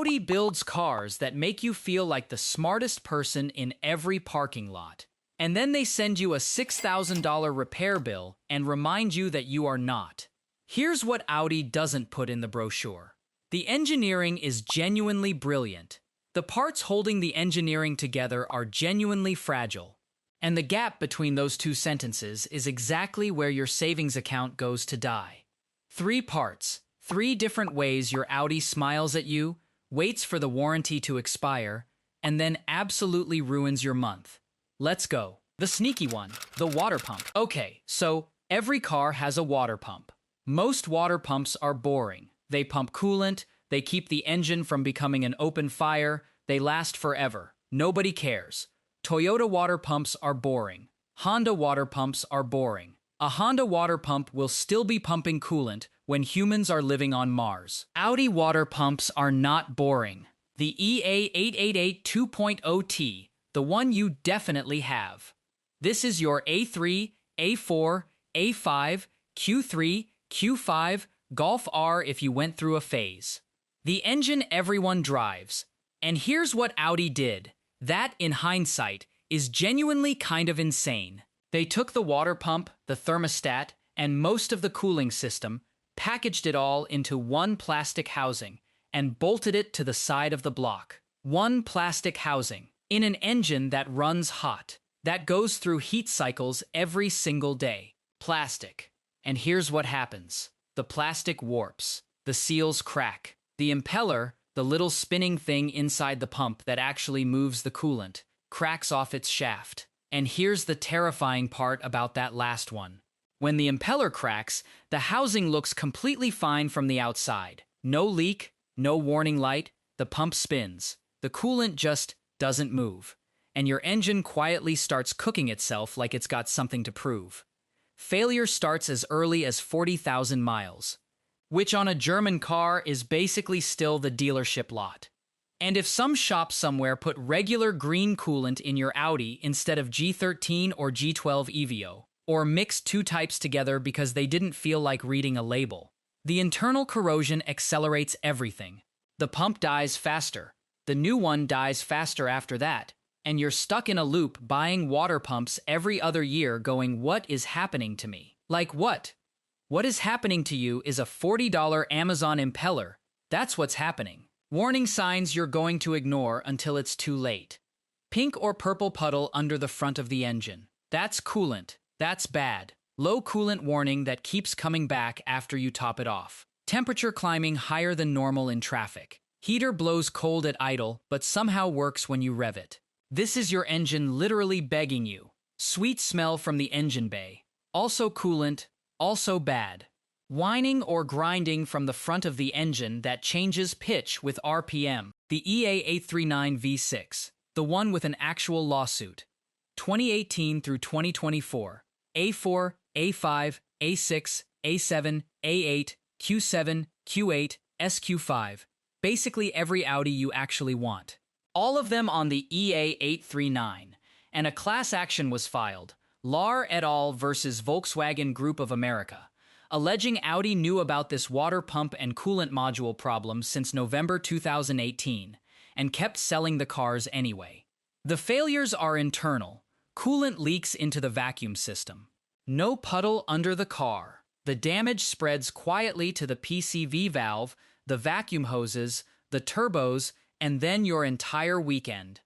Audi builds cars that make you feel like the smartest person in every parking lot. And then they send you a $6,000 repair bill and remind you that you are not. Here's what Audi doesn't put in the brochure. The engineering is genuinely brilliant. The parts holding the engineering together are genuinely fragile. And the gap between those two sentences is exactly where your savings account goes to die. 3 parts, 3 different ways your Audi smiles at you, waits for the warranty to expire, and then absolutely ruins your month. Let's go. The sneaky one, the water pump. Okay, so every car has a water pump. Most water pumps are boring. They pump coolant, they keep the engine from becoming an open fire, they last forever. Nobody cares. Toyota water pumps are boring. Honda water pumps are boring. A Honda water pump will still be pumping coolant when humans are living on Mars. Audi water pumps are not boring. The EA888 2.0T, the one you definitely have. This is your A3, A4, A5, Q3, Q5, Golf R if you went through a phase. The engine everyone drives. And here's what Audi did. That, in hindsight, is genuinely kind of insane. They took the water pump, the thermostat, and most of the cooling system, packaged it all into one plastic housing, and bolted it to the side of the block. One plastic housing, in an engine that runs hot, that goes through heat cycles every single day. Plastic. And here's what happens. The plastic warps. The seals crack. The impeller, the little spinning thing inside the pump that actually moves the coolant, cracks off its shaft. And here's the terrifying part about that last one. When the impeller cracks, the housing looks completely fine from the outside. No leak, no warning light, the pump spins. The coolant just doesn't move. And your engine quietly starts cooking itself like it's got something to prove. Failure starts as early as 40,000 miles, which on a German car is basically still the dealership lot. And if some shop somewhere put regular green coolant in your Audi instead of G13 or G12 Evo, or mixed 2 types together because they didn't feel like reading a label, the internal corrosion accelerates everything. The pump dies faster. The new one dies faster after that. And you're stuck in a loop buying water pumps every other year going, what is happening to me? Like what? What is happening to you is a $40 Amazon impeller. That's what's happening. Warning signs you're going to ignore until it's too late. Pink or purple puddle under the front of the engine. That's coolant. That's bad. Low coolant warning that keeps coming back after you top it off. Temperature climbing higher than normal in traffic. Heater blows cold at idle, but somehow works when you rev it. This is your engine literally begging you. Sweet smell from the engine bay. Also coolant, also bad. Whining or grinding from the front of the engine that changes pitch with RPM. The EA839 V6, the one with an actual lawsuit. 2018 through 2024. A4, A5, A6, A7, A8, Q7, Q8, SQ5. Basically every Audi you actually want. All of them on the EA839, and a class action was filed, Lahr et al. Versus Volkswagen Group of America, alleging Audi knew about this water pump and coolant module problem since November 2018, and kept selling the cars anyway. The failures are internal. Coolant leaks into the vacuum system. No puddle under the car. The damage spreads quietly to the PCV valve, the vacuum hoses, the turbos, and then your entire weekend.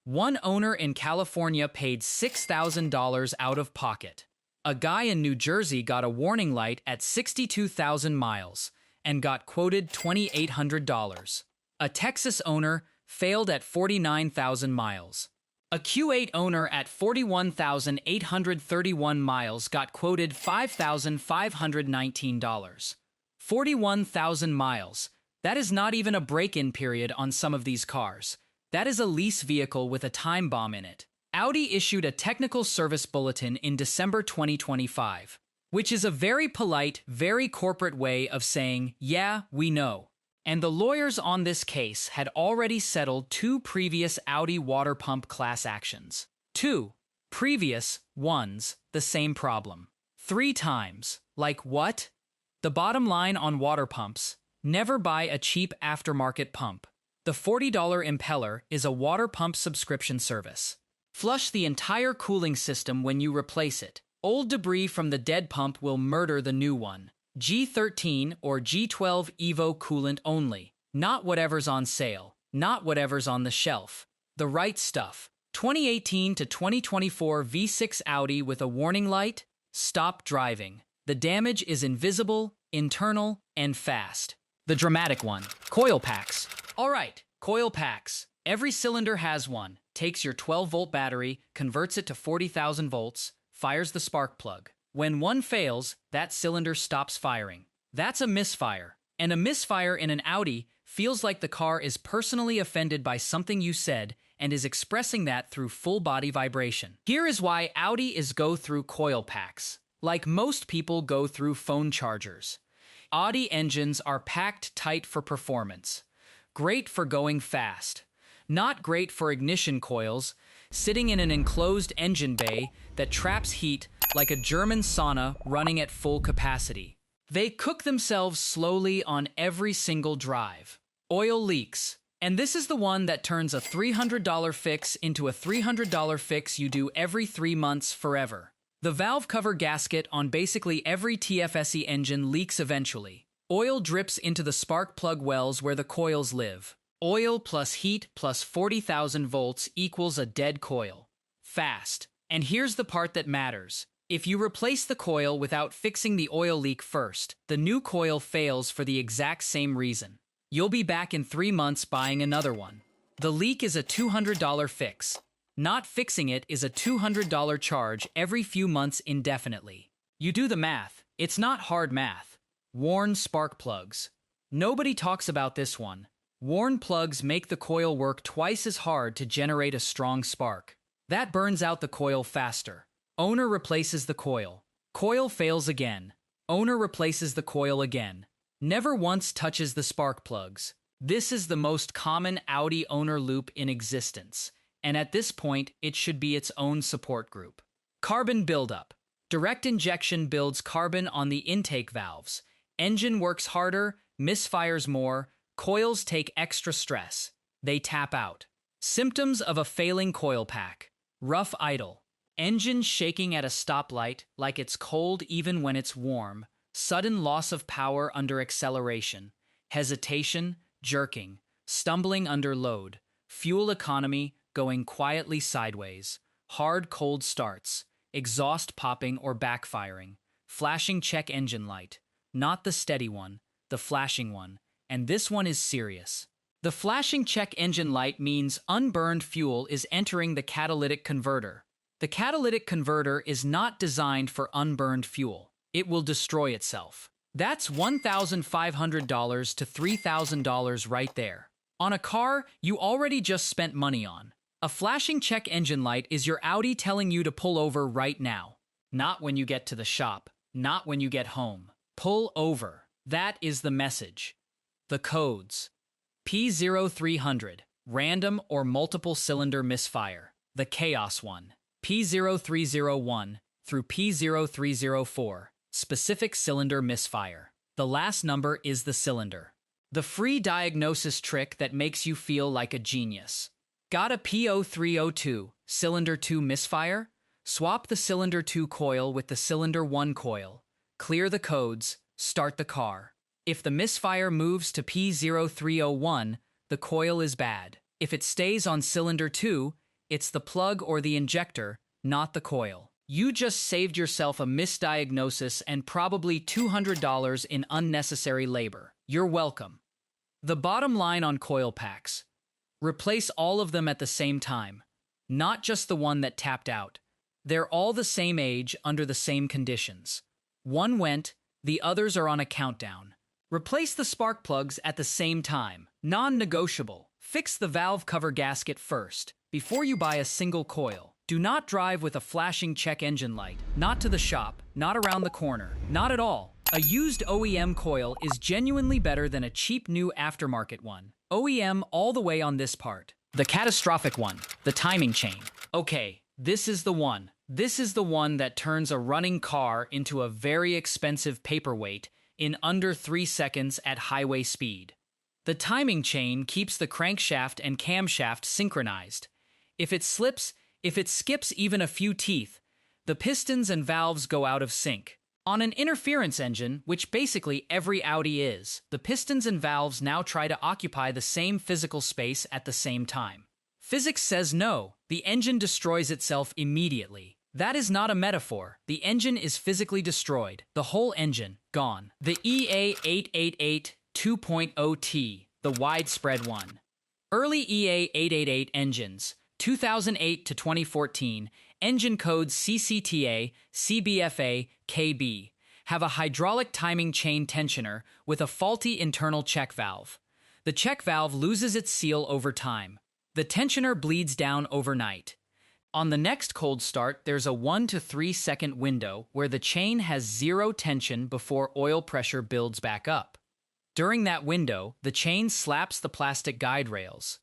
One owner in California paid $6,000 out of pocket. A guy in New Jersey got a warning light at 62,000 miles and got quoted $2,800. A Texas owner failed at 49,000 miles. A Q8 owner at 41,831 miles got quoted $5,519. 41,000 miles. That is not even a break-in period on some of these cars. That is a lease vehicle with a time bomb in it. Audi issued a technical service bulletin in December 2025, which is a very polite, very corporate way of saying, yeah, we know. And the lawyers on this case had already settled 2 previous Audi water pump class actions. 2 previous ones, the same problem. 3 times. Like what? The bottom line on water pumps: never buy a cheap aftermarket pump. The $40 impeller is a water pump subscription service. Flush the entire cooling system when you replace it. Old debris from the dead pump will murder the new one. G13 or G12 Evo coolant only. Not whatever's on sale. Not whatever's on the shelf. The right stuff. 2018 to 2024 V6 Audi with a warning light? Stop driving. The damage is invisible, internal, and fast. The dramatic one. Coil packs. Alright, coil packs. Every cylinder has one. Takes your 12-volt battery, converts it to 40,000 volts, fires the spark plug. When one fails, that cylinder stops firing. That's a misfire. And a misfire in an Audi feels like the car is personally offended by something you said and is expressing that through full-body vibration. Here is why Audi is go through coil packs. Like most people go through phone chargers. Audi engines are packed tight for performance. Great for going fast. Not great for ignition coils, sitting in an enclosed engine bay that traps heat like a German sauna running at full capacity. They cook themselves slowly on every single drive. Oil leaks. And this is the one that turns a $300 fix into a $300 fix you do every 3 months forever. The valve cover gasket on basically every TFSE engine leaks eventually. Oil drips into the spark plug wells where the coils live. Oil plus heat plus 40,000 volts equals a dead coil. Fast. And here's the part that matters. If you replace the coil without fixing the oil leak first, the new coil fails for the exact same reason. You'll be back in 3 months buying another one. The leak is a $200 fix. Not fixing it is a $200 charge every few months indefinitely. You do the math. It's not hard math. Worn spark plugs. Nobody talks about this one. Worn plugs make the coil work twice as hard to generate a strong spark. That burns out the coil faster. Owner replaces the coil. Coil fails again. Owner replaces the coil again. Never once touches the spark plugs. This is the most common Audi owner loop in existence, and at this point, it should be its own support group. Carbon buildup. Direct injection builds carbon on the intake valves. Engine works harder, misfires more, coils take extra stress. They tap out. Symptoms of a failing coil pack. Rough idle. Engine shaking at a stoplight like it's cold even when it's warm. Sudden loss of power under acceleration, hesitation, jerking, stumbling under load, fuel economy going quietly sideways, hard cold starts, exhaust popping or backfiring, flashing check engine light, not the steady one, the flashing one, and this one is serious. The flashing check engine light means unburned fuel is entering the catalytic converter. The catalytic converter is not designed for unburned fuel. It will destroy itself. That's $1,500 to $3,000 right there. On a car you already just spent money on. A flashing check engine light is your Audi telling you to pull over right now. Not when you get to the shop. Not when you get home. Pull over. That is the message. The codes. P0300, random or multiple cylinder misfire. The chaos one. P0301 through P0304. Specific cylinder misfire. The last number is the cylinder. The free diagnosis trick that makes you feel like a genius. Got a P0302, cylinder 2 misfire? Swap the cylinder 2 coil with the cylinder 1 coil. Clear the codes, start the car. If the misfire moves to P0301, the coil is bad. If it stays on cylinder 2, it's the plug or the injector, not the coil. You just saved yourself a misdiagnosis and probably $200 in unnecessary labor. You're welcome. The bottom line on coil packs. Replace all of them at the same time, not just the one that tapped out. They're all the same age under the same conditions. One went, the others are on a countdown. Replace the spark plugs at the same time. Non-negotiable. Fix the valve cover gasket first, before you buy a single coil. Do not drive with a flashing check engine light. Not to the shop, not around the corner, not at all. A used OEM coil is genuinely better than a cheap new aftermarket one. OEM all the way on this part. The catastrophic one, the timing chain. Okay, this is the one. This is the one that turns a running car into a very expensive paperweight in under 3 seconds at highway speed. The timing chain keeps the crankshaft and camshaft synchronized. If it skips even a few teeth, the pistons and valves go out of sync. On an interference engine, which basically every Audi is, the pistons and valves now try to occupy the same physical space at the same time. Physics says no, the engine destroys itself immediately. That is not a metaphor. The engine is physically destroyed. The whole engine, gone. The EA888 2.0T, the widespread one. Early EA888 engines, 2008 to 2014, engine codes CCTA, CBFA, KB, have a hydraulic timing chain tensioner with a faulty internal check valve. The check valve loses its seal over time. The tensioner bleeds down overnight. On the next cold start, there's a 1 to 3 second window where the chain has zero tension before oil pressure builds back up. During that window, the chain slaps the plastic guide rails,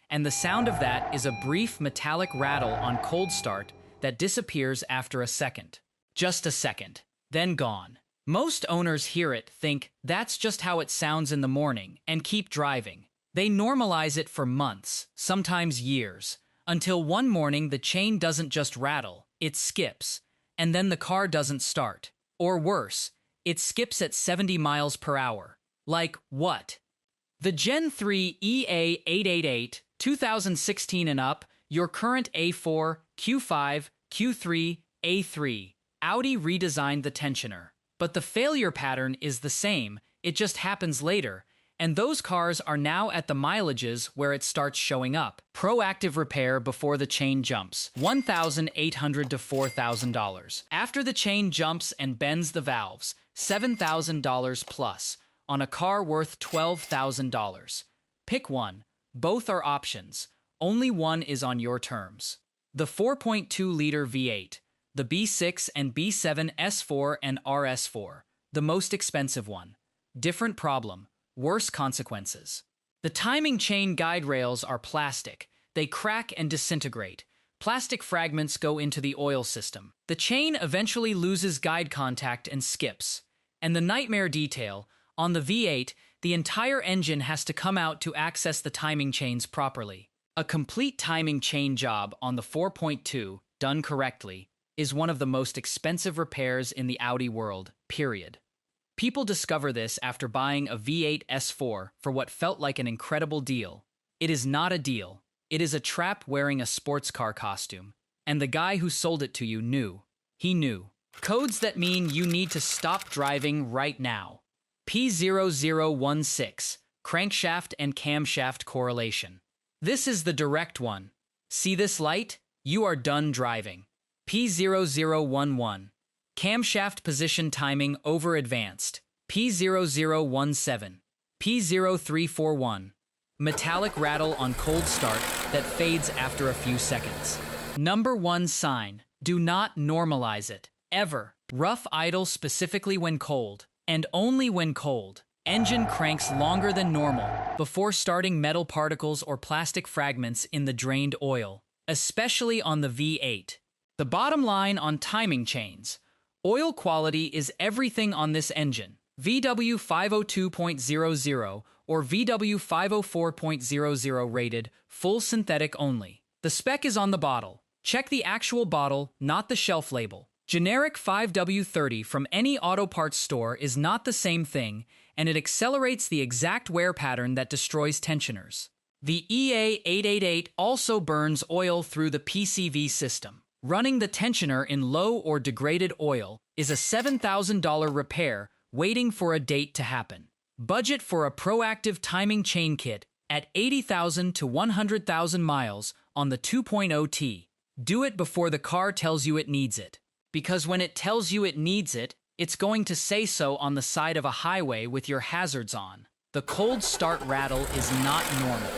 and the sound of that is a brief metallic rattle on cold start that disappears after a second. Just a second, then gone. Most owners hear it, think that's just how it sounds in the morning, and keep driving. They normalize it for months, sometimes years, until one morning the chain doesn't just rattle, it skips, and then the car doesn't start. Or worse, it skips at 70 miles per hour. Like what? The Gen 3 EA888, 2016 and up, your current A4, Q5, Q3, A3, Audi redesigned the tensioner. But the failure pattern is the same, it just happens later, and those cars are now at the mileages where it starts showing up. Proactive repair before the chain jumps, $1,800 to $4,000. After the chain jumps and bends the valves, $7,000 plus, on a car worth $12,000. Pick one. Both are options. Only one is on your terms. The 4.2-liter V8, the B6 and B7 S4 and RS4, the most expensive one. Different problem, worse consequences. The timing chain guide rails are plastic. They crack and disintegrate. Plastic fragments go into the oil system. The chain eventually loses guide contact and skips. And the nightmare detail, on the V8, the entire engine has to come out to access the timing chains properly. A complete timing chain job on the 4.2, done correctly, is one of the most expensive repairs in the Audi world, period. People discover this after buying a V8 S4 for what felt like an incredible deal. It is not a deal. It is a trap wearing a sports car costume. And the guy who sold it to you knew. He knew. Codes that mean you need to stop driving right now. P0016, crankshaft and camshaft correlation. This is the direct one. See this light? You are done driving. P0011, camshaft position timing over advanced. P0017, P0341, metallic rattle on cold start that fades after a few seconds. Number 1 sign, do not normalize it, ever. Rough idle specifically when cold. And only when cold. Engine cranks longer than normal before starting metal particles or plastic fragments in the drained oil, especially on the V8. The bottom line on timing chains. Oil quality is everything on this engine. VW 502.00 or VW 504.00 rated, full synthetic only. The spec is on the bottle. Check the actual bottle, not the shelf label. Generic 5W30 from any auto parts store is not the same thing, and it accelerates the exact wear pattern that destroys tensioners. The EA888 also burns oil through the PCV system. Running the tensioner in low or degraded oil is a $7,000 repair waiting for a date to happen. Budget for a proactive timing chain kit at 80,000 to 100,000 miles on the 2.0T. Do it before the car tells you it needs it. Because when it tells you it needs it, it's going to say so on the side of a highway with your hazards on. The cold start rattle is not normal.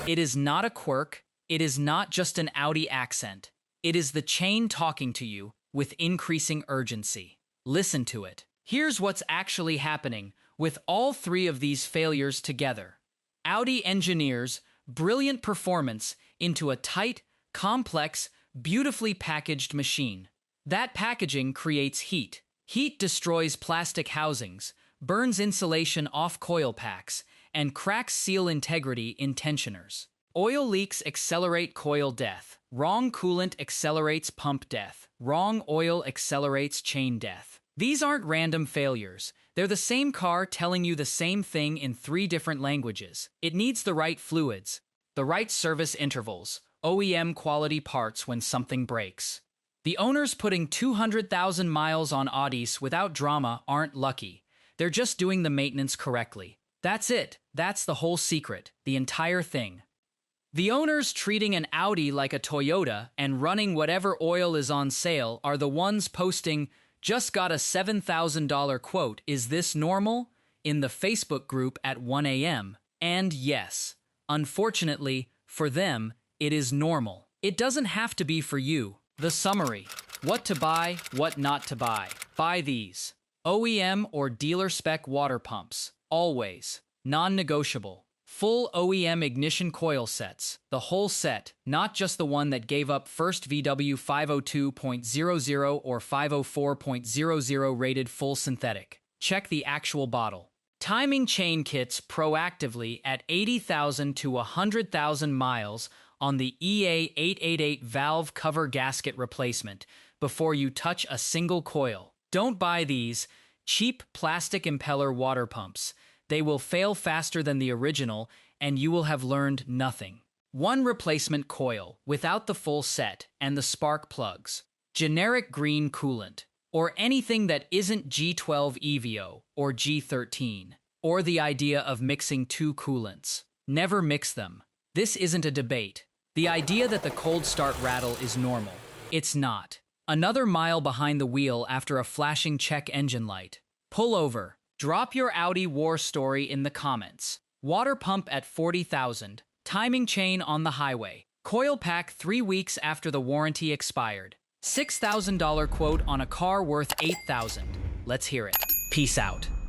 It is not a quirk. It is not just an Audi accent. It is the chain talking to you with increasing urgency. Listen to it. Here's what's actually happening with all three of these failures together. Audi engineers brilliant performance into a tight, complex, beautifully packaged machine. That packaging creates heat. Heat destroys plastic housings, burns insulation off coil packs, and cracks seal integrity in tensioners. Oil leaks accelerate coil death. Wrong coolant accelerates pump death. Wrong oil accelerates chain death. These aren't random failures. They're the same car telling you the same thing in 3 different languages. It needs the right fluids, the right service intervals, OEM quality parts when something breaks. The owners putting 200,000 miles on Audis without drama aren't lucky. They're just doing the maintenance correctly. That's it. That's the whole secret. The entire thing. The owners treating an Audi like a Toyota and running whatever oil is on sale are the ones posting, "Just got a $7,000 quote, is this normal?" in the Facebook group at 1 a.m. And yes, unfortunately, for them, it is normal. It doesn't have to be for you. The summary. What to buy, what not to buy. Buy these. OEM or dealer spec water pumps. Always. Non-negotiable. Full OEM ignition coil sets. The whole set, not just the one that gave up first VW 502.00 or 504.00 rated full synthetic. Check the actual bottle. Timing chain kits proactively at 80,000 to 100,000 miles on the EA888 valve cover gasket replacement before you touch a single coil. Don't buy these cheap plastic impeller water pumps. They will fail faster than the original, and you will have learned nothing. One replacement coil, without the full set, and the spark plugs. Generic green coolant, or anything that isn't G12 EVO, or G13. Or the idea of mixing 2 coolants. Never mix them. This isn't a debate. The idea that the cold start rattle is normal. It's not. Another mile behind the wheel after a flashing check engine light. Pull over. Drop your Audi war story in the comments. Water pump at 40,000. Timing chain on the highway. Coil pack 3 weeks after the warranty expired. $6,000 quote on a car worth $8,000. Let's hear it. Peace out.